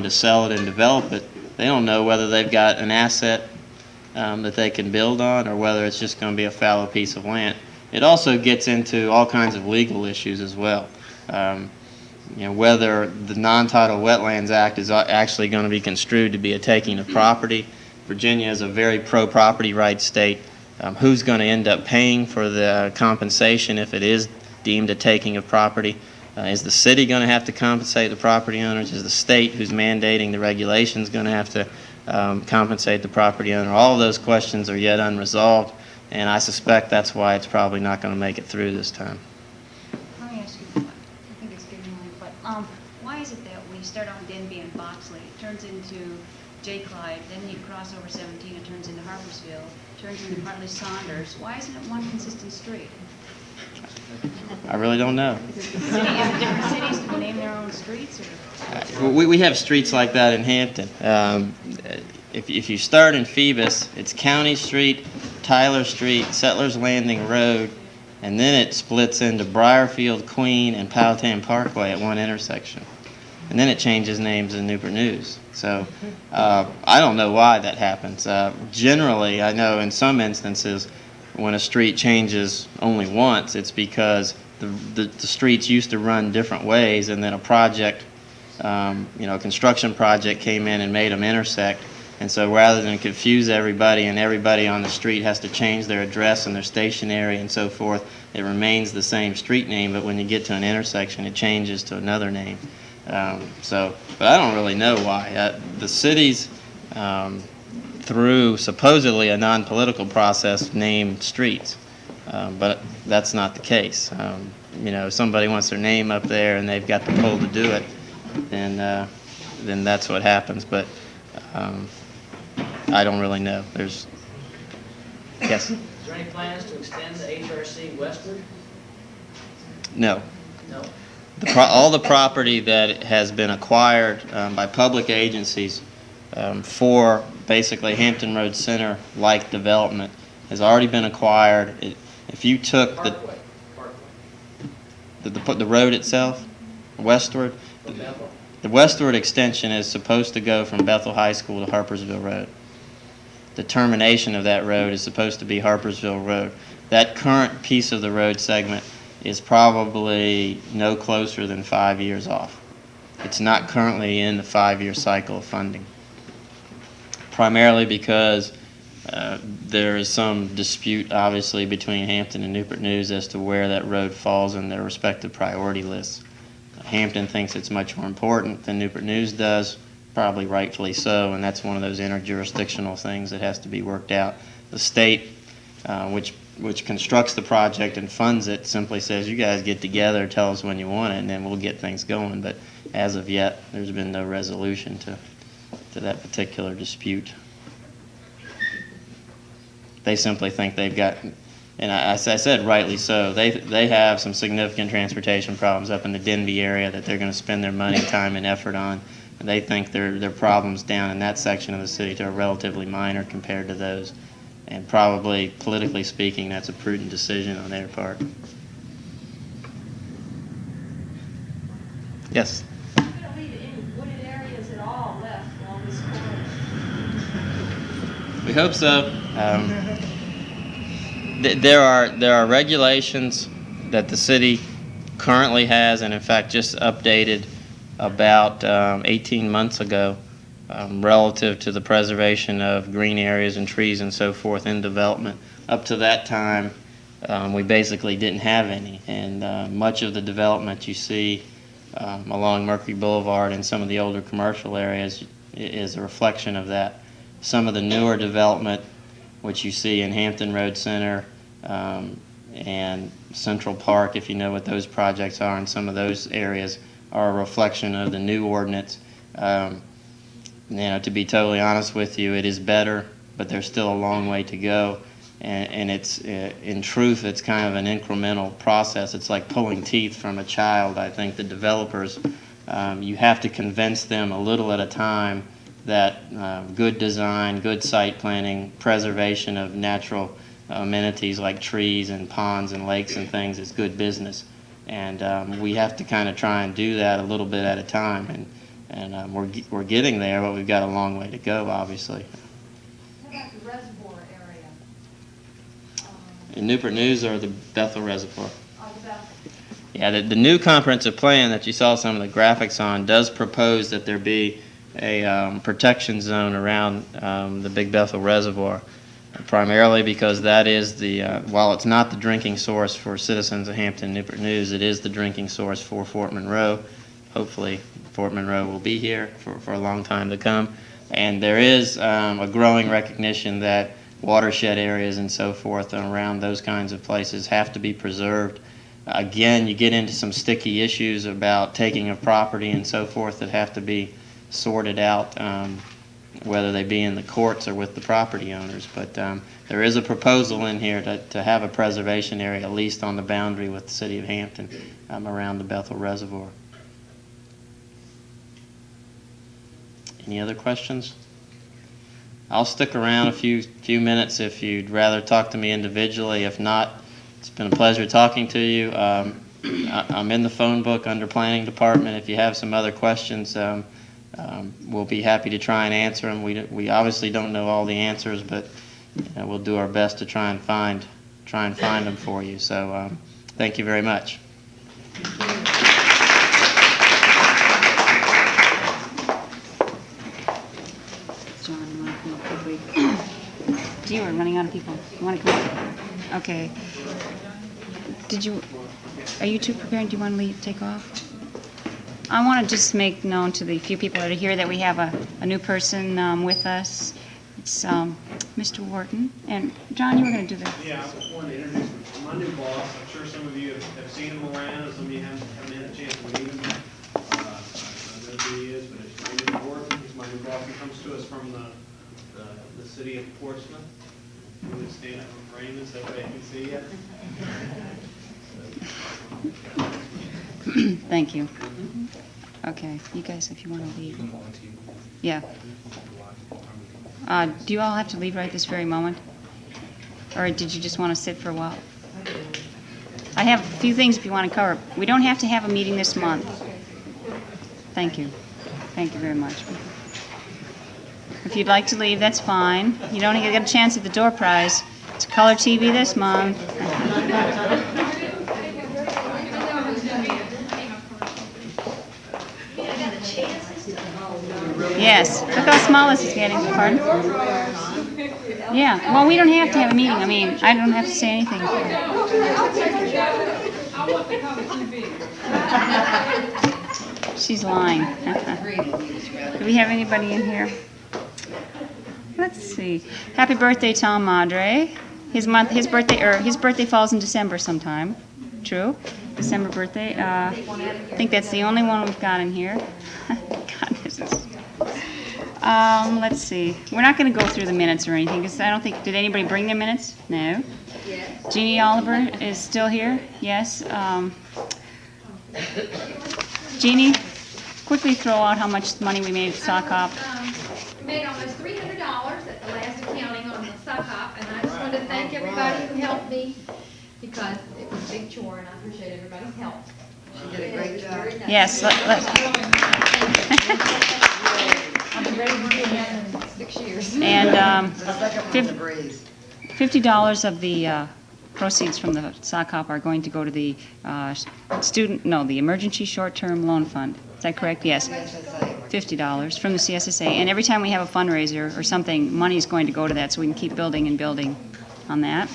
on to sell it and develop it, they don't know whether they've got an asset that they can build on or whether it's just going to be a fallow piece of land. It also gets into all kinds of legal issues as well. Whether the Non-Tidal Wetlands Act is actually going to be construed to be a taking of property. Virginia is a very pro-property rights state. Who's going to end up paying for the compensation if it is deemed a taking of property? Is the city going to have to compensate the property owners? Is the state who's mandating the regulations going to have to compensate the property owner? All of those questions are yet unresolved, and I suspect that's why it's probably not going to make it through this time. Let me ask you, I think it's getting long, but why is it that we start on Denby and Boxley, it turns into J. Clyde, then you cross over 17, it turns into Harpersville, turns into partly Saunders? Why isn't it one consistent street? I really don't know. Is it different cities that name their own streets? Or? We have streets like that in Hampton. If you start in Phoebus, it's County Street, Tyler Street, Settlers Landing Road, and then it splits into Briarfield, Queen, and Powhatan Parkway at one intersection. And then it changes names in Newport News. So I don't know why that happens. Generally, I know in some instances, when a street changes only once, it's because the streets used to run different ways, and then a project, a construction project came in and made them intersect. And so rather than confuse everybody and everybody on the street has to change their address and their stationery and so forth, it remains the same street name, but when you get to an intersection, it changes to another name. But I don't really know why. The cities, through supposedly a non-political process, named streets, but that's not the case. If somebody wants their name up there and they've got the pull to do it, then that's what happens. But I don't really know. Yes? Is there any plans to extend the HRC westward? No. No. All the property that has been acquired by public agencies for basically Hampton Road Center-like development has already been acquired. If you took the road itself westward, the westward extension is supposed to go from Bethel High School to Harpersville Road. The termination of that road is supposed to be Harpersville Road. That current piece of the road segment is probably no closer than 5 years off. It's not currently in the 5-year cycle of funding, primarily because there is some dispute, obviously, between Hampton and Newport News as to where that road falls in their respective priority lists. Hampton thinks it's much more important than Newport News does, probably rightfully so, and that's one of those interjurisdictional things that has to be worked out. The state, which constructs the project and funds it, simply says, you guys get together, tell us when you want it, and then we'll get things going. But as of yet, there's been no resolution to that particular dispute. They simply think they've got, and I said rightly so, they have some significant transportation problems up in the Denby area that they're going to spend their money, time, and effort on. And they think their problems down in that section of the city are relatively minor compared to those. And probably, politically speaking, that's a prudent decision on their part. Yes? Are you going to leave any wooded areas at all left along this corridor? We hope so. There are regulations that the city currently has, and in fact just updated about 18 months ago, relative to the preservation of green areas and trees and so forth in development. Up to that time, we basically didn't have any, and much of the development you see along Mercury Boulevard and some of the older commercial areas is a reflection of that. Some of the newer development, which you see in Hampton Road Center and Central Park, if you know what those projects are, and some of those areas are a reflection of the new ordinance. To be totally honest with you, it is better, but there's still a long way to go. And it's, in truth, it's kind of an incremental process. It's like pulling teeth from a child. I think the developers, you have to convince them a little at a time that good design, good site planning, preservation of natural amenities like trees and ponds and lakes and things is good business. And we have to kind of try and do that a little bit at a time. and we're getting there, but we've got a long way to go, obviously. How about the reservoir area? In Newport News or the Bethel Reservoir? The Bethel. Yeah, the new comprehensive plan that you saw some of the graphics on does propose that there be a protection zone around the Big Bethel Reservoir, primarily because that is the, while it's not the drinking source for citizens of Hampton, Newport News, it is the drinking source for Fort Monroe. Hopefully, Fort Monroe will be here for a long time to come. And there is a growing recognition that watershed areas and so forth around those kinds of places have to be preserved. Again, you get into some sticky issues about taking of property and so forth that have to be sorted out, whether they be in the courts or with the property owners. But there is a proposal in here to have a preservation area, at least on the boundary with the city of Hampton, around the Bethel Reservoir. Any other questions? I'll stick around a few minutes if you'd rather talk to me individually. If not, it's been a pleasure talking to you. I'm in the phone book under Planning Department. If you have some other questions, we'll be happy to try and answer them. We obviously don't know all the answers, but we'll do our best to try and find them for you. So thank you very much. John, you want to come up quickly? You are running out of people. You want to come up? Okay. Are you two prepared? Do you want to leave, take off? I want to just make known to the few people that are here that we have a new person with us. It's Mr. Wharton. And John, you were going to do the... Yeah, I just wanted to introduce my new boss. I'm sure some of you have seen him around, and some of you haven't had a chance to meet him. I know who he is, but it's Raymond Wharton. He's my new boss. He comes to us from the city of Portsmouth. You would stand up for Raymond so they can see you. Thank you. Okay, you guys, if you want to leave. Yeah. Do you all have to leave right this very moment? Or did you just want to sit for a while? I have a few things if you want to cover. We don't have to have a meeting this month. Thank you. Thank you very much. If you'd like to leave, that's fine. You don't even get a chance at the door prize. It's color TV this month. Yes. Look how small this is getting. Pardon? Yeah. Well, we don't have to have a meeting. I mean, I don't have to say anything. She's lying. Do we have anybody in here? Let's see. Happy birthday, Tom Madre. His birthday falls in December sometime. True. December birthday. I think that's the only one we've got in here. God, this is. Let's see. We're not going to go through the minutes or anything because I don't think. Did anybody bring their minutes? No. Yes. Jeannie Oliver is still here. Yes. Jeannie, quickly throw out how much money we made at sock hop. We made almost $300 at the last accounting on the sock hop, and I just wanted to thank everybody who helped me because it was a big chore, and I appreciate everybody's help. You did a great job. Yes. I've been ready to do that in 6 years. And The second one's a breeze. $50 of the proceeds from the sock hop are going to go to the the Emergency Short-Term Loan Fund. Is that correct? Yes. $50 from the CSSA. And every time we have a fundraiser or something, money is going to go to that so we can keep building and building on that.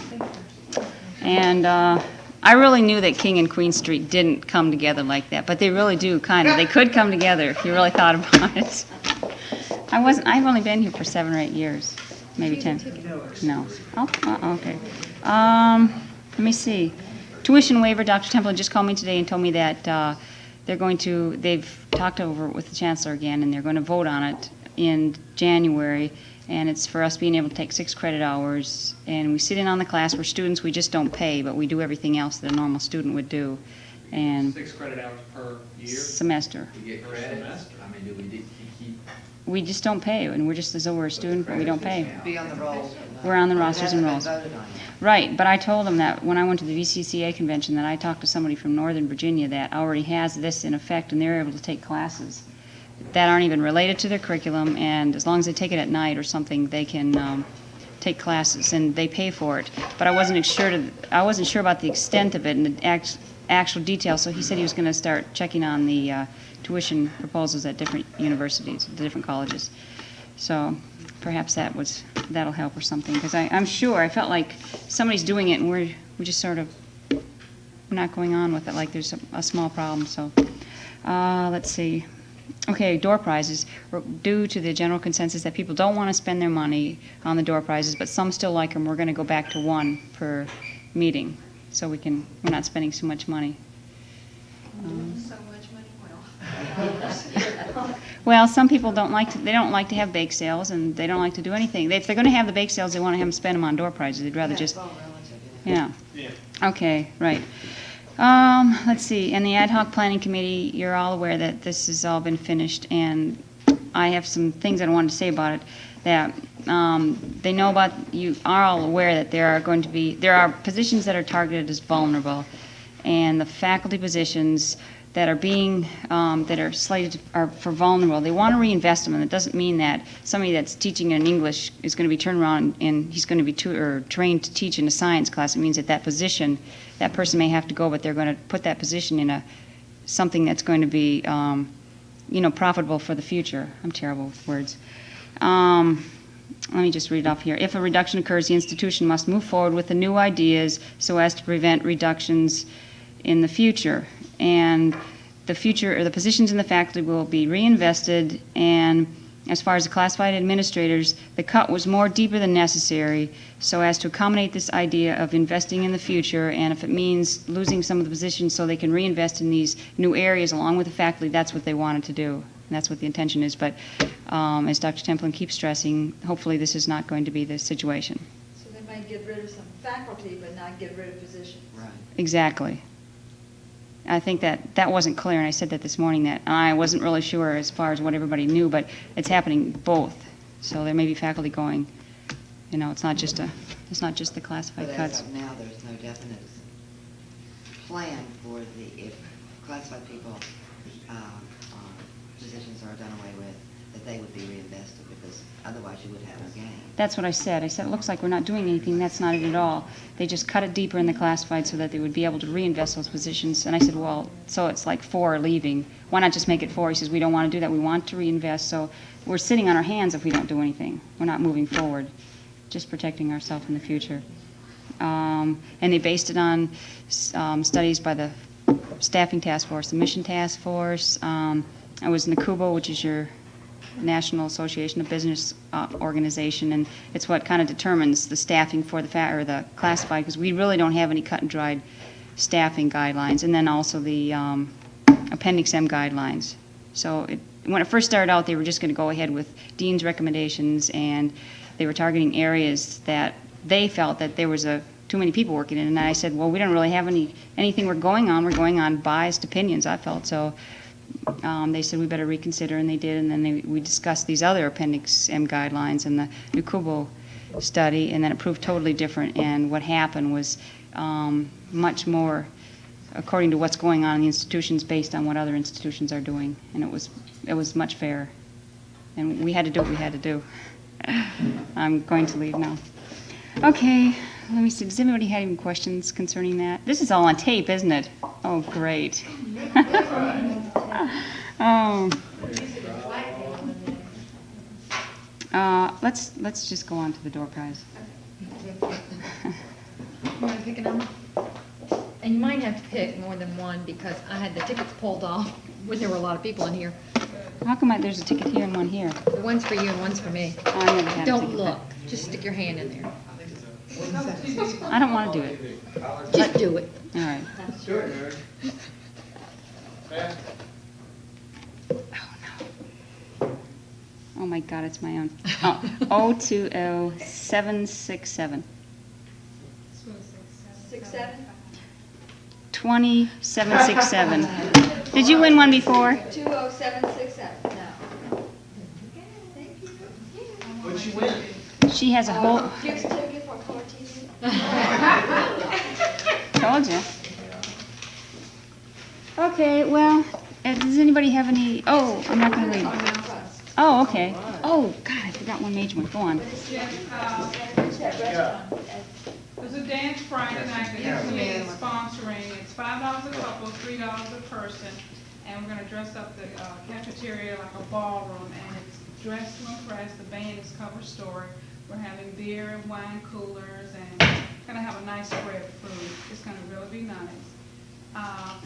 And I really knew that King and Queen Street didn't come together like that, but they really do, kind of. They could come together if you really thought about it. I've only been here for 7 or 8 years, maybe 10. No. Oh, okay. Let me see. Tuition waiver, Dr. Temple just called me today and told me that they've talked over it with the Chancellor again, and they're going to vote on it in January, and it's for us being able to take 6 credit hours, and we sit in on the class. We're students, we just don't pay, but we do everything else that a normal student would do. And 6 credit hours per year? Semester. We get credit? I mean, do we keep? We just don't pay, and we're just as though we're a student, but we don't pay. Be on the roll. We're on the rosters and It rolls. hasn't been voted on yet. Right, but I told them that when I went to the VCCA convention that I talked to somebody from Northern Virginia that already has this in effect, and they're able to take classes. that aren't even related to their curriculum, and as long as they take it at night or something, they can take classes, and they pay for it. But I wasn't sure about the extent of it and the actual details, so he said he was going to start checking on the tuition proposals at different universities, the different colleges. So perhaps that'll help or something, because I'm sure, I felt like somebody's doing it, and we're just sort of, we're not going on with it like there's a small problem. So let's see. Okay, door prizes. Due to the general consensus that people don't want to spend their money on the door prizes, but some still like them, we're going to go back to one per meeting, so we're not spending so much money. So much money, well. Well, some people don't like to have bake sales, and they don't like to do anything. If they're going to have the bake sales, they want to have them spend them on door prizes. They'd rather just, yeah. Okay, right. Let's see, and the ad hoc planning committee, you're all aware that this has all been finished, and I have some things I wanted to say about it, that they know about, you are all aware that there are positions that are targeted as vulnerable, and the faculty positions that are slated are for vulnerable. They want to reinvest them, and it doesn't mean that somebody that's teaching in English is going to be turned around and he's going to be trained to teach in a science class. It means that position, that person may have to go, but they're going to put that position in something that's going to be, profitable for the future. I'm terrible with words. Let me just read it off here. If a reduction occurs, the institution must move forward with the new ideas so as to prevent reductions in the future. And the positions in the faculty will be reinvested, and as far as the classified administrators, the cut was more deeper than necessary so as to accommodate this idea of investing in the future, and if it means losing some of the positions so they can reinvest in these new areas along with the faculty, that's what they wanted to do. And that's what the intention is, but as Dr. Templin keeps stressing, hopefully this is not going to be the situation. So they might get rid of some faculty, but not get rid of positions. Right. Exactly. I think that wasn't clear, and I said that this morning, that I wasn't really sure as far as what everybody knew, but it's happening both. So there may be faculty going, it's not just the classified But as cuts. of now, there's no definite plan for if classified people, positions are done away with, that they would be reinvested, because otherwise you would have no gain. That's what I said. I said, it looks like we're not doing anything. That's not it at all. They just cut it deeper in the classified so that they would be able to reinvest those positions. And I said, well, so it's like 4 are leaving. Why not just make it 4? He says, we don't want to do that. We want to reinvest. So we're sitting on our hands if we don't do anything. We're not moving forward, just protecting ourselves in the future. And they based it on studies by the staffing task force, the mission task force. I was NACUBO, which is your National Association of Business organization, and it's what kind of determines the staffing for the classified, because we really don't have any cut and dried staffing guidelines, and then also the Appendix M guidelines. So when it first started out, they were just going to go ahead with Dean's recommendations, and they were targeting areas that they felt that there was too many people working in, and I said, well, we don't really have anything we're going on biased opinions, I felt. So they said we better reconsider, and they did, and then we discussed these other Appendix M guidelines and the NACUBO study, and then it proved totally different, and what happened was much more according to what's going on in the institutions based on what other institutions are doing, and it was much fairer, and we had to do what we had to do. I'm going to leave now. Okay, let me see, does anybody have any questions concerning that? This is all on tape, isn't it? Oh, great. Oh. Let's just go on to the door prize. You want to pick a number? And you might have to pick more than one, because I had the tickets pulled off when there were a lot of people in here. How come there's a ticket here and one here? One's for you and one's for me. Oh, I never had a Don't ticket. look, just stick your hand in there. I don't want to do it. Just do it. All right. Oh my God, it's my own. Oh, 020767. 67? 20767. Did you win one before? 20767, no. What'd she win? She has a whole. Gift certificate for color TV. Told you. Okay, well, Does anybody have any, oh, I'm not gonna read. Oh, okay. Oh, God, I forgot one major one. Go on. There's a dance Friday night that UMAT is sponsoring. It's $5 a couple, $3 a person. And we're gonna dress up the cafeteria like a ballroom, and it's dress to impress. The band is cover story. We're having beer and wine coolers, and gonna have a nice spread of food. It's gonna really be nice.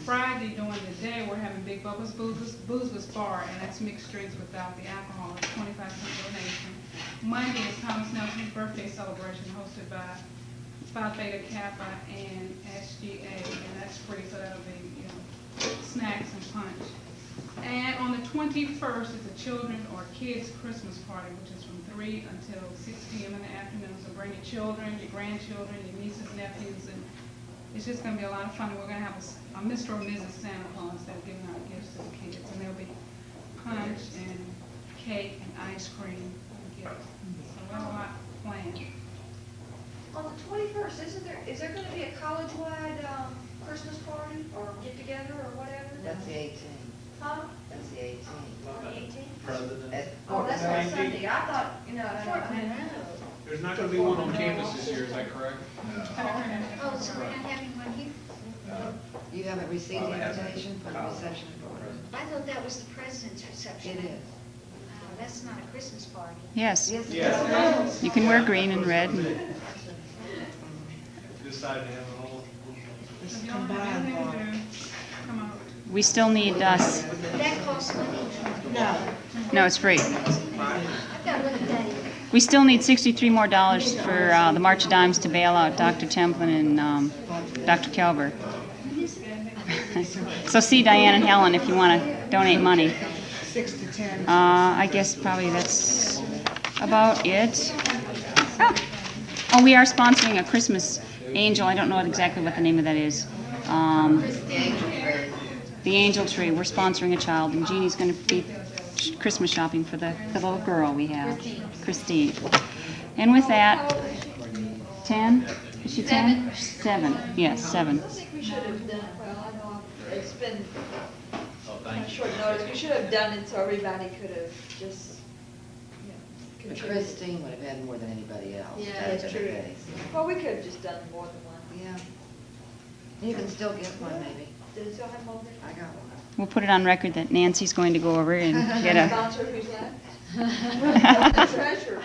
Friday during the day, we're having Big Bubba's Boozeless Bar, and that's mixed drinks without the alcohol. It's 25-cent donation. Monday is Thomas Nelson's birthday celebration hosted by Phi Beta Kappa and SGA, and that's free, so that'll be, snacks and punch. And on the 21st is a children or kids Christmas party, which is from 3 until 6 p.m. in the afternoon. So bring your children, your grandchildren, your nieces, nephews, and it's just going to be a lot of fun. We're going to have a Mr. or Mrs. Santa Claus that's giving out gifts to the kids, and there'll be punch and cake and ice cream and gifts. So we have a lot planned. On the 21st, is there gonna be a college-wide, Christmas party or get-together or whatever? That's the 18th. Huh? That's the 18th. On the 18th? President. Oh, that's on Sunday. I thought, There's not gonna be one on campus this year, is that correct? Oh, so we're not having one here? You haven't received the invitation for the reception party? I thought that was the president's reception. It is. Wow, that's not a Christmas party. Yes, Yes, it Yes. is. you can wear green and red. Decided to have a whole. If you don't have anything to do, come on. We still need us. That costs money. No, it's free. I've got to look at that. We still need $63 more for the March of Dimes to bail out Dr. Templin and Dr. Kelber. So see Diane and Helen if you want to donate money. 6 to 10. I guess probably that's about it. Oh, we are sponsoring a Christmas angel. I don't know exactly what the name of that is. The angel tree. We're sponsoring a child, and Jeannie's going to be Christmas shopping for the little girl we have, Christine. And with that, 10? Is she 10? 7. Yes, 7. I think we should have done, well, I know it's been Oh, kind thank of you. short notice, we should have done it so everybody could have just, But contributed. Christine would have had more than anybody else. Yeah, That's that's the true. case. Well, we could have just done more than one. Yeah. You can still get one, maybe. Did it still have more I got one. We'll put it on record that Nancy's going to go over and get than? a... Sponsor who's left? The treasurer.